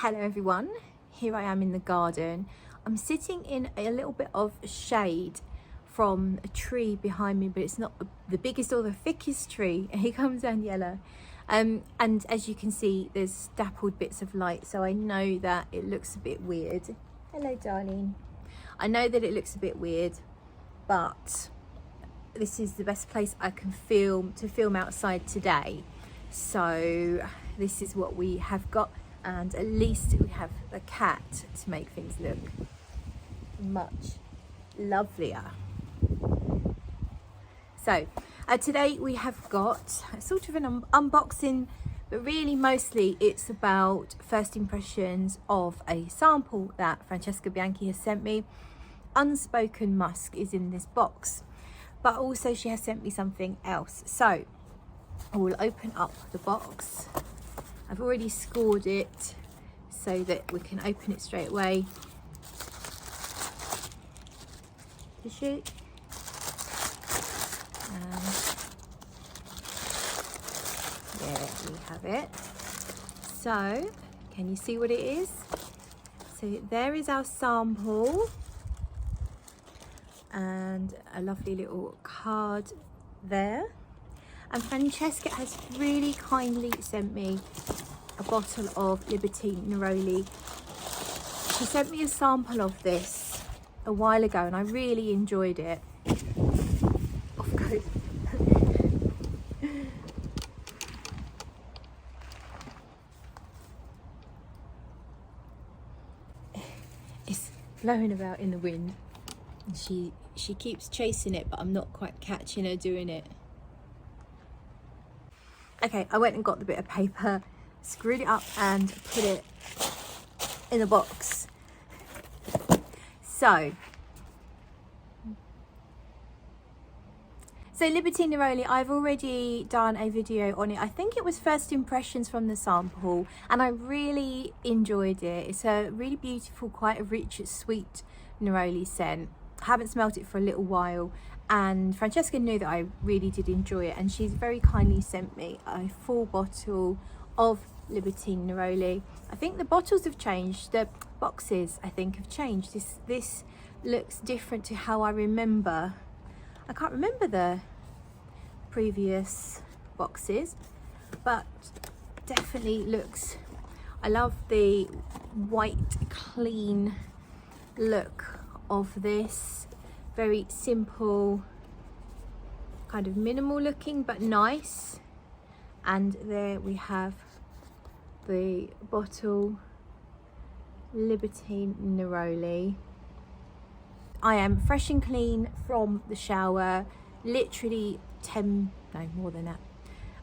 Hello everyone, here I am in the garden. I'm sitting in a little bit of shade from a tree behind me, but it's not the biggest or the thickest tree. Here comes down yellow. And as you can see, there's dappled bits of light, so I know that it looks a bit weird. Hello darling. I know that it looks a bit weird, but this is the best place I can film outside today. So this is what we have got, and at least we have a cat to make things look much lovelier. So today we have got sort of an unboxing, but really mostly it's about first impressions of a sample that Francesca Bianchi has sent me. Unspoken Musk is in this box, but also she has sent me something else. So I will open up the box. I've already scored it so that we can open it straight away. Tissue. There we have it. So, can you see what it is? So there is our sample, and a lovely little card there. And Francesca has really kindly sent me a bottle of Libertine Neroli. She sent me a sample of this a while ago and I really enjoyed it. Off goes. It's blowing about in the wind. And she keeps chasing it, but I'm not quite catching her doing it. Okay, I went and got the bit of paper, screwed it up and put it in a box. So Libertine Neroli, I've already done a video on it. I think it was first impressions from the sample, and I really enjoyed it. It's a really beautiful, quite a rich, sweet Neroli scent. I haven't smelled it for a little while, and Francesca knew that I really did enjoy it, and she's very kindly sent me a full bottle of Libertine Neroli. I think the bottles have changed, the boxes I think have changed. This looks different to how I remember. I can't remember the previous boxes, but definitely looks, I love the white clean look of this. Very simple, kind of minimal looking, but nice. And there we have the bottle, Libertine Neroli. I am fresh and clean from the shower, literally more than that,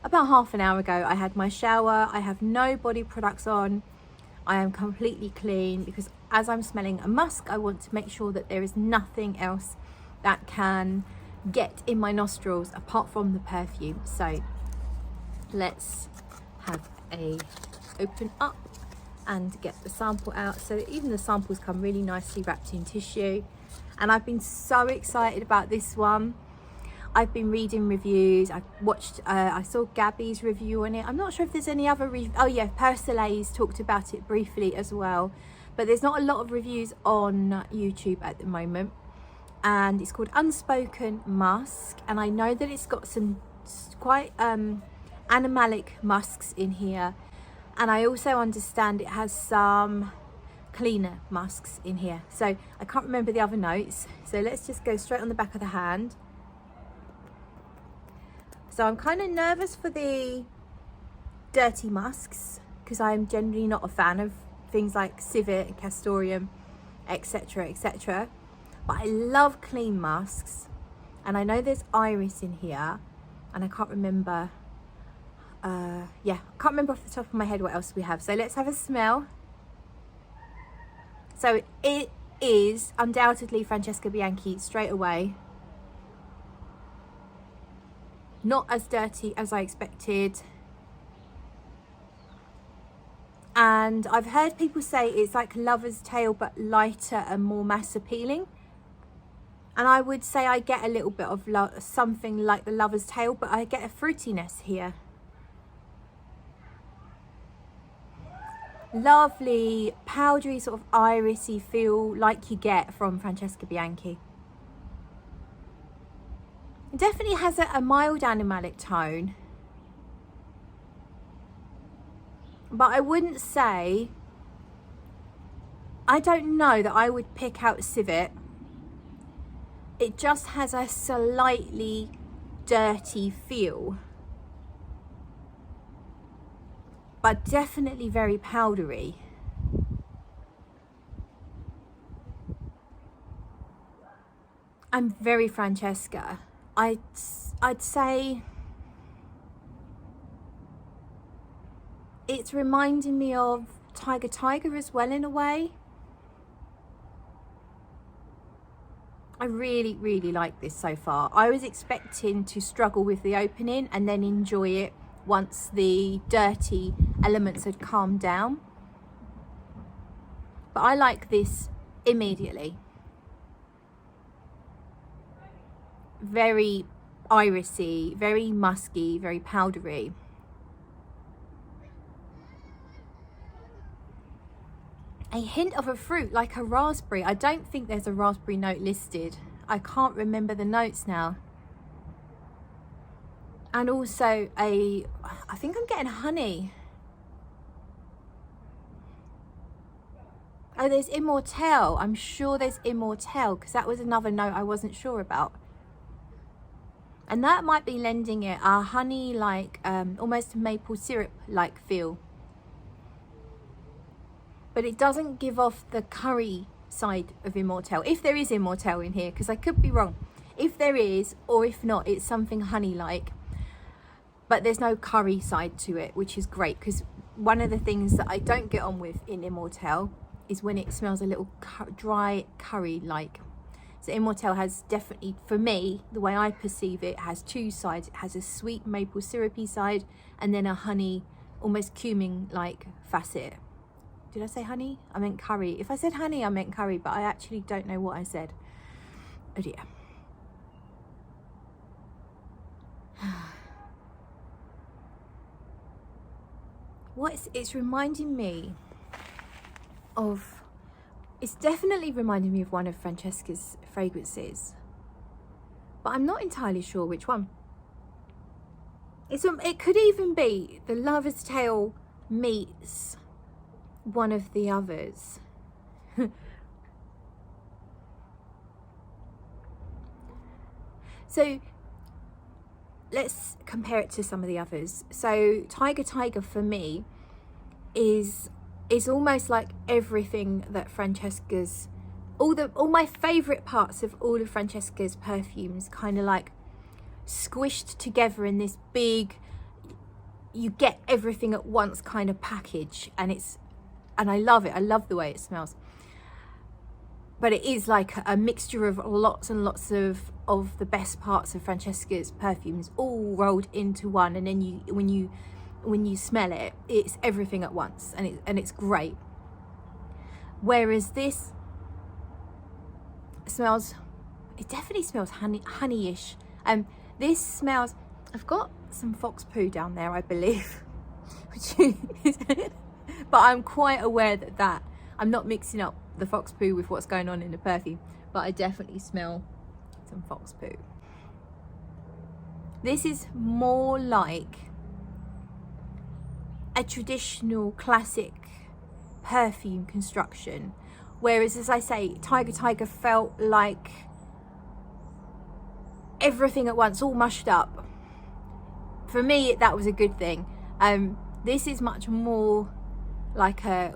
about half an hour ago I had my shower. I have no body products on. I am completely clean because as I'm smelling a musk, I want to make sure that there is nothing else that can get in my nostrils apart from the perfume. So let's have a open up and get the sample out. So even the samples come really nicely wrapped in tissue, and I've been so excited about this one. I've been reading reviews. I've watched, I saw Gabby's review on it. I'm not sure if there's any other oh yeah, Persuasive talked about it briefly as well, but there's not a lot of reviews on YouTube at the moment. And it's called Unspoken Musk, and I know that it's got some quite animalic musks in here, and I also understand it has some cleaner musks in here. So I can't remember the other notes, so let's just go straight on the back of the hand. So I'm kind of nervous for the dirty musks because I'm generally not a fan of things like Civet and Castoreum, etc, etc. But I love clean musks, and I know there's iris in here, and I can't remember, yeah, I can't remember off the top of my head what else we have. So let's have a smell. So it is undoubtedly Francesca Bianchi straight away. Not as dirty as I expected. And I've heard people say it's like Lover's Tail but lighter and more mass appealing. And I would say I get a little bit of something like the Lover's Tail, but I get a fruitiness here. lovely powdery sort of irisy feel like you get from Francesca Bianchi. It definitely has a mild animalic tone, but I wouldn't say, I don't know that I would pick out Civet. It just has a slightly dirty feel, but definitely very powdery. I'm very Francesca. I'd say it's reminding me of Tiger as well in a way. I really, really like this so far. I was expecting to struggle with the opening and then enjoy it once the dirty elements had calmed down. But I like this immediately. Very irisy, very musky, very powdery. A hint of a fruit, like a raspberry. I don't think there's a raspberry note listed. I can't remember the notes now. And also I think I'm getting honey. Oh, there's Immortelle. I'm sure there's Immortelle, because that was another note I wasn't sure about. And that might be lending it a honey, like almost maple syrup like feel. But it doesn't give off the curry side of Immortelle. If there is Immortelle in here, because I could be wrong. If there is, or if not, it's something honey-like. But there's no curry side to it, which is great, because one of the things that I don't get on with in Immortelle is when it smells a little dry curry-like. So Immortelle has definitely, for me, the way I perceive it, has two sides. It has a sweet maple syrupy side and then a honey, almost cumin-like facet. Did I say honey? I meant curry. If I said honey, I meant curry, but I actually don't know what I said. Oh dear. It's reminding me of, it's definitely reminding me of one of Francesca's fragrances, but I'm not entirely sure which one. It could even be the Lover's Tale meets one of the others. So let's compare it to some of the others. So Tiger for me is almost like everything that Francesca's, all my favorite parts of all of Francesca's perfumes kind of like squished together in this big, you get everything at once kind of package, and I love it. I love the way it smells. But it is like a mixture of lots and lots of the best parts of Francesca's perfumes all rolled into one, and then when you smell it, it's everything at once, and it's great. Whereas this smells, it definitely smells honeyish. This smells, I've got some fox poo down there, I believe, which is, but I'm quite aware that I'm not mixing up the fox poo with what's going on in the perfume, but I definitely smell some fox poo. This is more like a traditional classic perfume construction, whereas, as I say, Tiger felt like everything at once, all mushed up. For me, that was a good thing. This is much more like a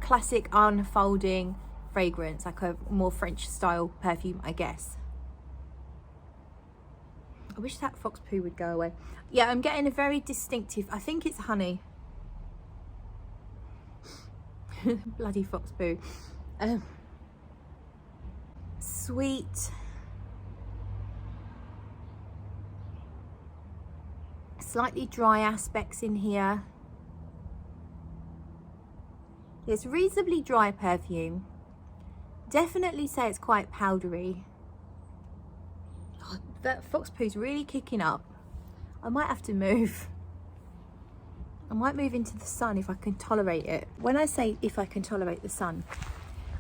classic unfolding fragrance, like a more French style perfume, I guess. I wish that fox poo would go away. Yeah, I'm getting a very distinctive, I think it's honey. Bloody fox poo. Sweet, slightly dry aspects in here. It's reasonably dry perfume. Definitely say it's quite powdery. Oh, that fox poo's really kicking up. I might have to move. I might move into the sun if I can tolerate it. When I say if I can tolerate the sun,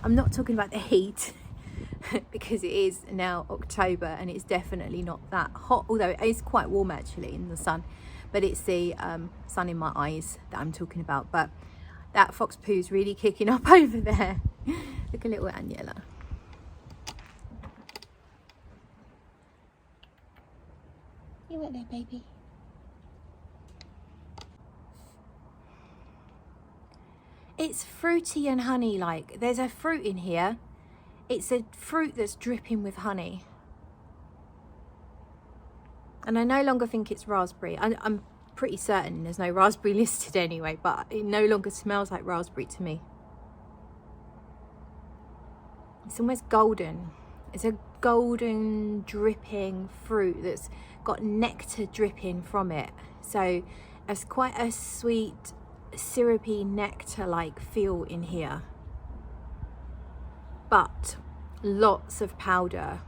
I'm not talking about the heat because it is now October and it's definitely not that hot, although it is quite warm actually in the sun, but it's the sun in my eyes that I'm talking about. But that fox poo's really kicking up over there. Look, a little Agnella. You went there, baby. It's fruity and honey, like there's a fruit in here. It's a fruit that's dripping with honey. And I no longer think it's raspberry. I'm pretty certain there's no raspberry listed anyway, but it no longer smells like raspberry to me. It's almost golden. It's a golden dripping fruit that's got nectar dripping from it. So it's quite a sweet, syrupy nectar-like feel in here. But lots of powder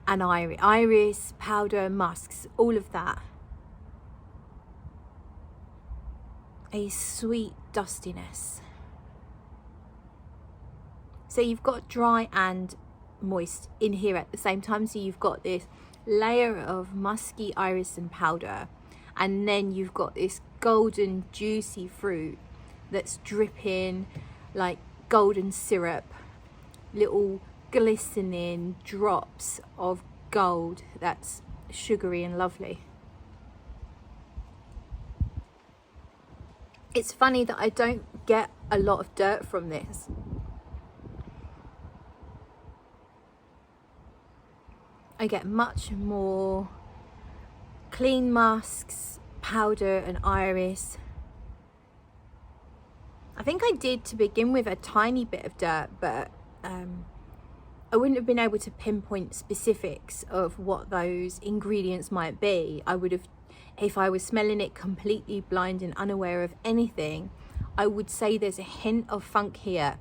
and iris, powder, musks, all of that. A sweet dustiness. So you've got dry and moist in here at the same time. So you've got this layer of musky iris and powder, and then you've got this golden juicy fruit that's dripping like golden syrup, little glistening drops of gold that's sugary and lovely. It's funny that I don't get a lot of dirt from this. I get much more clean musks, powder and iris. I think I did to begin with a tiny bit of dirt, but I wouldn't have been able to pinpoint specifics of what those ingredients might be. I would have, if I was smelling it completely blind and unaware of anything, I would say there's a hint of funk here,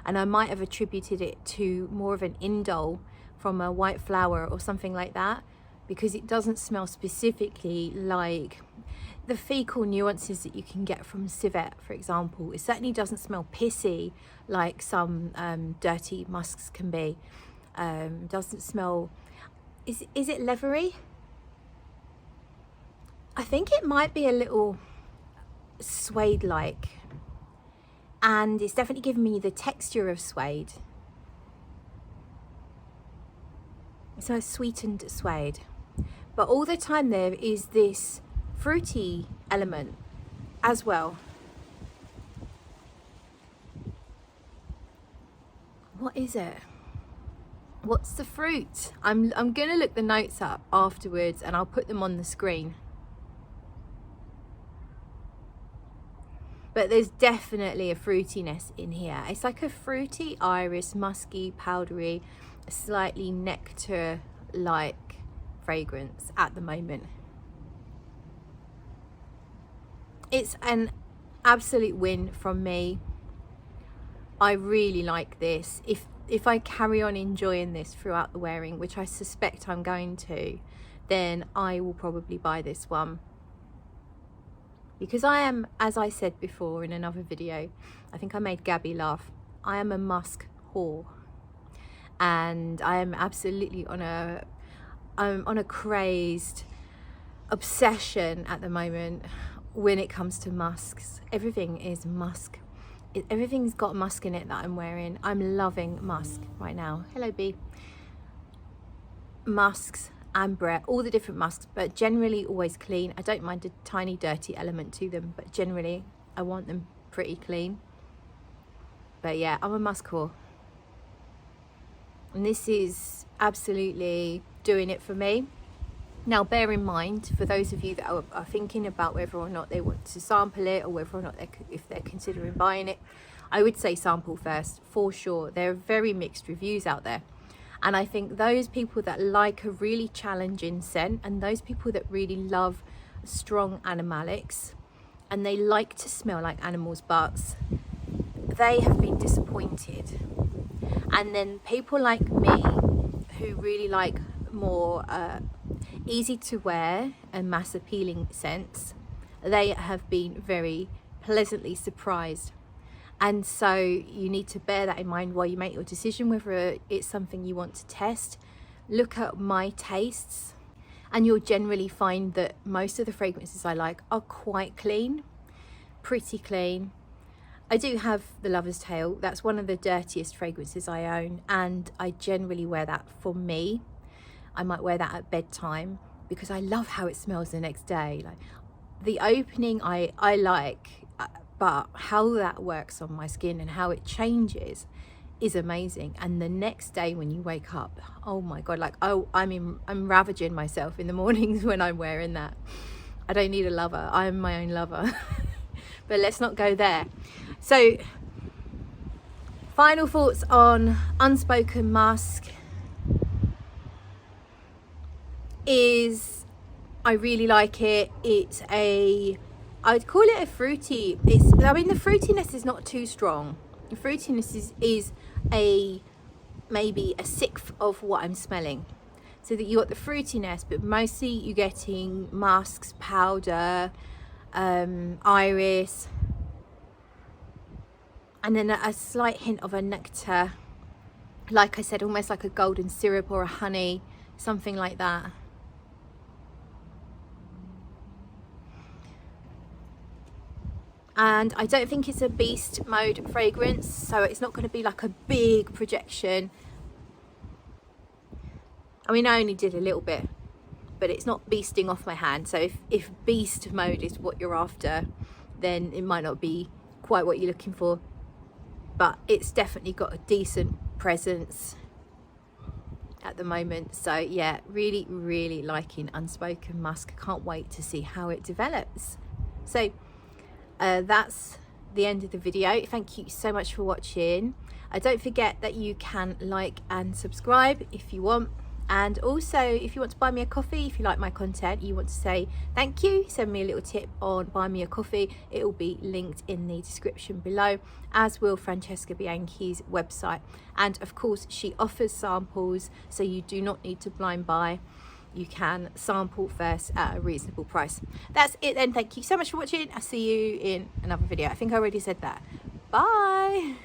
and I might have attributed it to more of an indole from a white flower or something like that, because it doesn't smell specifically like the fecal nuances that you can get from Civet, for example. It certainly doesn't smell pissy like some dirty musks can be. Doesn't smell, is it leathery? I think it might be a little suede like, and it's definitely giving me the texture of suede. So a sweetened suede, but all the time there is this fruity element as well. What is it? What's the fruit? I'm gonna look the notes up afterwards and I'll put them on the screen. But there's definitely a fruitiness in here. It's like a fruity iris, musky, powdery, slightly nectar-like fragrance at the moment. It's an absolute win from me. I really like this. If I carry on enjoying this throughout the wearing, which I suspect I'm going to, then I will probably buy this one. Because I am, as I said before in another video, I think I made Gabby laugh, I am a musk whore. And I am absolutely on a crazed obsession at the moment when it comes to musks. Everything is musk. Everything's got musk in it that I'm wearing. I'm loving musk right now. Hello, B. Musks, amber, all the different musks, but generally always clean. I don't mind a tiny dirty element to them, but generally I want them pretty clean. But yeah, I'm a musk whore. And this is absolutely doing it for me. Now, bear in mind, for those of you that are thinking about whether or not they want to sample it, or whether or not if they're considering buying it, I would say sample first, for sure. There are very mixed reviews out there. And I think those people that like a really challenging scent, and those people that really love strong animalics, and they like to smell like animals' butts, they have been disappointed. And then people like me, who really like more easy to wear and mass appealing scents, they have been very pleasantly surprised. And so you need to bear that in mind while you make your decision whether it's something you want to test. Look at my tastes, and you'll generally find that most of the fragrances I like are quite clean, pretty clean. I do have the Lover's Tale. That's one of the dirtiest fragrances I own, and I generally wear that for me. I might wear that at bedtime because I love how it smells the next day. Like the opening I like, but how that works on my skin and how it changes is amazing. And the next day when you wake up, oh my god, like, oh, I'm ravaging myself in the mornings when I'm wearing that. I don't need a lover, I'm my own lover. But let's not go there. So final thoughts on Unspoken Musk is I really like it. It's I'd call it a fruity. I mean, the fruitiness is not too strong. The fruitiness is maybe a sixth of what I'm smelling. So that you got the fruitiness, but mostly you're getting musks, powder, iris, and then a slight hint of a nectar. Like I said, almost like a golden syrup or a honey, something like that. And I don't think it's a beast mode fragrance, so it's not going to be like a big projection. I mean, I only did a little bit, but it's not beasting off my hand. So if beast mode is what you're after, then it might not be quite what you're looking for, but it's definitely got a decent presence at the moment. So yeah, really, really liking Unspoken Musk. Can't wait to see how it develops. So that's the end of the video. Thank you so much for watching. Don't forget that you can like and subscribe if you want, and also if you want to buy me a coffee, if you like my content, you want to say thank you, send me a little tip on buy me a coffee. It will be linked in the description below, as will Francesca Bianchi's website. And of course she offers samples, so you do not need to blind buy. You can sample first at a reasonable price. That's it then. Thank you so much for watching. I'll see you in another video. I think I already said that. Bye.